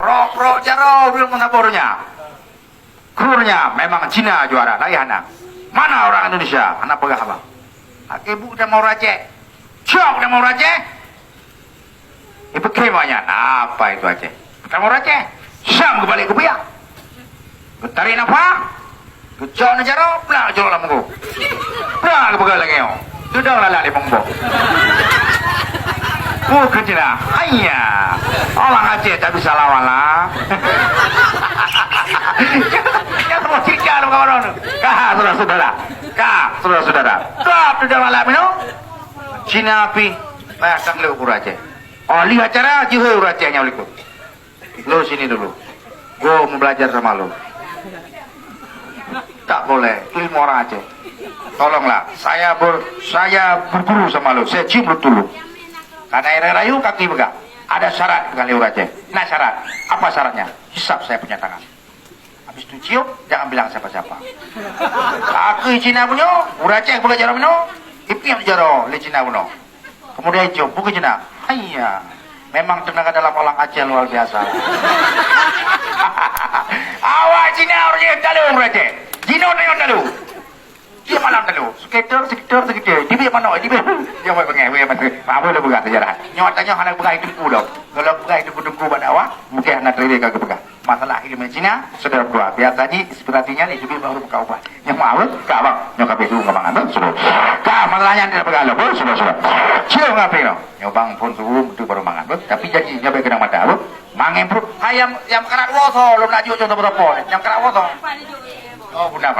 Pro jaro belum mengabornya. Kurnya memang Cina juara, lagi anak. Mana orang Indonesia? Anak pegah abang. Ibu udah mau racek. Cok udah mau racek. Ibu kemanya. Apa itu Aceh? Udah mau racek. Sam kembali ke biak. Getarin apa? Gejon jaro, belah jolo lah mengko. Belah ke pegal lagi yo. Sudah lah di mongbo. Bukan Cina. Ayah. Orang Aceh tak bisa lawan lah. Ya semua cikar kawan-kawan. Kah saudara-saudara. Top sudah malam ini. Cina api. Bayangkan lu ukur Aceh. Oh lihat cara juhur Acehnya uliku. Lu sini dulu. Gua mau belajar sama lu. Tak boleh. Ilmu orang Aceh. Tolonglah. Saya berguru sama lu. Saya cium lu dulu. Karena air rayu kaki begak. Ada syarat dengan liur Aceh. Nah syarat. Apa syaratnya? Hisap saya punya tangan. Habis itu cium, jangan bilang siapa-siapa. Aku Cina punya, Aceh bukan jaro punya. Ipiam jaro le Cina punya. Kemudian cium, bukan Cina. Iya. Memang tenaga dalam orang Aceh luar biasa. Awak Cina orang dalu Aceh. Cina orang dalu. Dia malam dulu, sekitar. Di biar mana? Di biar. Dia mau pengen, apa boleh buka sejarah. Nyatanya anak buka itu kudo. Kalau buka itu kudo pada awak, mungkin anak terlihat kagak buka. Masalah ilmu Cina, saudara gua. Biasanya inspirasinya nih juga baru buka ubah. Yang mau, kak bang, nyokap itu nggak bang, sudah. Kak, masalahnya tidak buka lo, sudah. Cium ngapain lo? Nyobang pun suruh itu baru mangan, tapi janji nyoba kena mata, mangen perut. Ayam yang kerak woso, lo nak jual contoh berapa? Yang kerak woso. Oh, benar.